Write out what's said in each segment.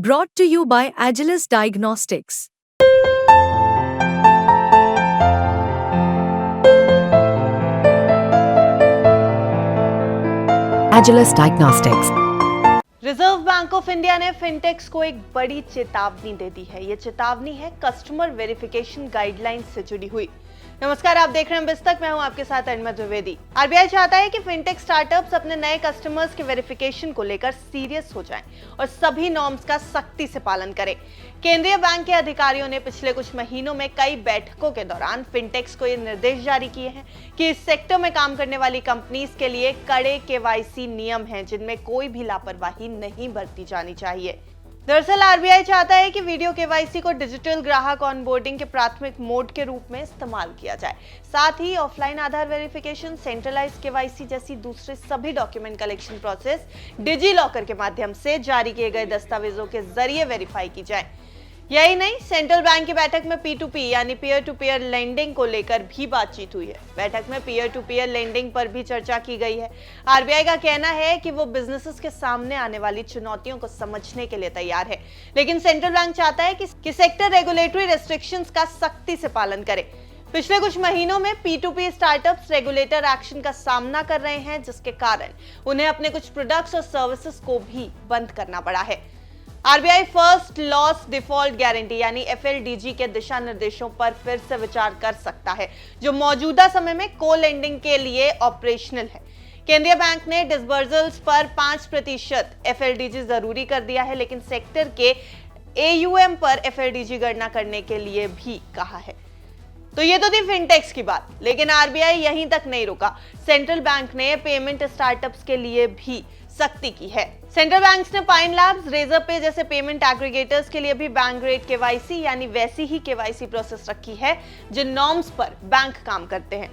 Brought to you by Agilus Diagnostics. Agilus Diagnostics. Reserve bank of India ने फिनटेक्स को एक बड़ी चेतावनी दे दी है। ये चेतावनी है कस्टमर वेरिफिकेशन गाइडलाइन से जुड़ी हुई। नमस्कार, आप देख रहे हैं बिस्तक, मैं हूं आपके साथ अनमत द्विवेदी। आरबीआई चाहता है कि फिनटेक स्टार्टअप्स अपने नए कस्टमर्स के वेरिफिकेशन को लेकर सीरियस हो जाएं और सभी नॉर्म्स का सख्ती से पालन करें। केंद्रीय बैंक के अधिकारियों ने पिछले कुछ महीनों में कई बैठकों के दौरान फिनटेक्स को ये निर्देश जारी किए हैं कि इस सेक्टर में काम करने वाली कंपनीज के लिए कड़े केवाईसी नियम हैं, जिनमें कोई भी लापरवाही नहीं बरती जानी चाहिए। दरअसल आरबीआई चाहता है कि वीडियो केवाईसी को डिजिटल ग्राहक ऑनबोर्डिंग के प्राथमिक मोड के रूप में इस्तेमाल किया जाए। साथ ही ऑफलाइन आधार वेरिफिकेशन, सेंट्रलाइज केवाईसी जैसी दूसरे सभी document collection process digi locker के माध्यम से जारी किए गए दस्तावेजों के जरिए वेरीफाई की जाए। यही नहीं, सेंट्रल बैंक की बैठक में P2P यानी पीयर टू पीयर लेंडिंग को लेकर भी बातचीत हुई है। बैठक में पीयर टू पीयर लेंडिंग पर भी चर्चा की गई है। आरबीआई का कहना है कि वो बिजनेसेस के सामने आने वाली चुनौतियों को समझने के लिए तैयार है, लेकिन सेंट्रल बैंक चाहता है कि सेक्टर रेगुलेटरी रेस्ट्रिक्शंस का सख्ती से पालन करे। पिछले कुछ महीनों में P2P स्टार्टअप्स रेगुलेटर एक्शन का सामना कर रहे हैं, जिसके कारण उन्हें अपने कुछ प्रोडक्ट्स और सर्विसेज को भी बंद करना पड़ा है। RBI first loss default guarantee यानी FLDG के दिशा निर्देशों पर फिर से विचार कर सकता है, जो मौजूदा समय में को लेंडिंग के लिए ऑपरेशनल है। केंद्रीय बैंक ने डिसबर्सल्स पर 5% FLDG जरूरी कर दिया है, लेकिन सेक्टर के AUM पर FLDG गणना करने के लिए भी कहा है। तो ये तो थी फिनटेक्स की बात, लेकिन आरबीआई यहीं तक नहीं रुका। सेंट्रल बैंक ने पेमेंट स्टार्टअप्स के लिए भी सख्ती की है। सेंट्रल बैंक्स ने पाइन लैब्स, रेजर पे जैसे पेमेंट एग्रीगेटर्स के लिए भी बैंक ग्रेड केवाईसी यानी वैसी ही केवाईसी प्रोसेस रखी है जिन नॉर्म्स पर बैंक काम करते हैं।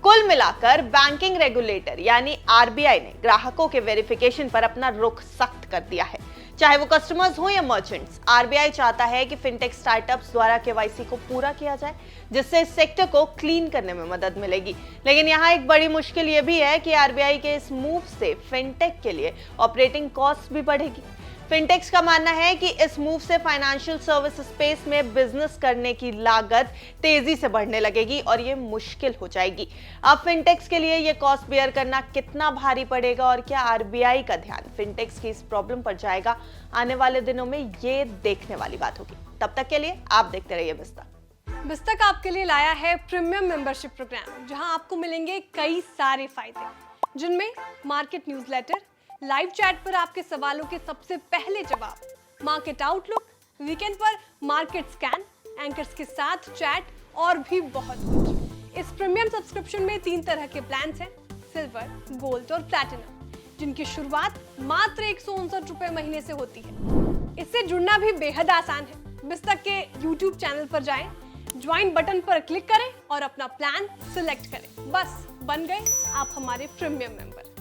कुल मिलाकर बैंकिंग रेगुलेटर यानी आरबीआई ने ग्राहकों के वेरिफिकेशन पर अपना रुख सख्त कर दिया है, चाहे वो कस्टमर्स हो या मर्चेंट्स। आरबीआई चाहता है कि फिनटेक स्टार्टअप्स द्वारा केवाईसी को पूरा किया जाए, जिससे इस सेक्टर को क्लीन करने में मदद मिलेगी। लेकिन यहाँ एक बड़ी मुश्किल ये भी है कि आरबीआई के इस मूव से फिनटेक के लिए ऑपरेटिंग कॉस्ट भी बढ़ेगी। फिनटेक्स का मानना है कि इस मूव से फाइनेंशियल सर्विस स्पेस में बिजनेस करने की लागत तेजी से बढ़ने लगेगी और ये मुश्किल हो जाएगी। अब फिनटेक्स के लिए ये कॉस्ट बेयर करना कितना भारी पड़ेगा और क्या आरबीआई का ध्यान फिनटेक्स की इस प्रॉब्लम पर जाएगा, आने वाले दिनों में ये देखने वाली बात होगी। तब तक के लिए आप देखते रहिए बिस्तक आपके लिए लाया है प्रीमियम मेंबरशिप प्रोग्राम, जहां आपको मिलेंगे कई सारे फायदे, जिनमें मार्केट न्यूज़लेटर, लाइव चैट पर आपके सवालों के सबसे पहले जवाब, मार्केट आउटलुक, वीकेंड पर मार्केट स्कैन, एंकर्स के साथ चैट और भी बहुत कुछ। इस प्रीमियम सब्सक्रिप्शन में 3 तरह के प्लान्स हैं, सिल्वर, गोल्ड और प्लैटिनम, जिनकी शुरुआत मात्र 159 रुपए महीने से होती है। इससे जुड़ना भी बेहद आसान है। बिस्तक के YouTube चैनल पर जाएं, ज्वाइन बटन पर क्लिक करें और अपना प्लान सिलेक्ट करें। बस बन गए आप हमारे प्रीमियम मेंबर।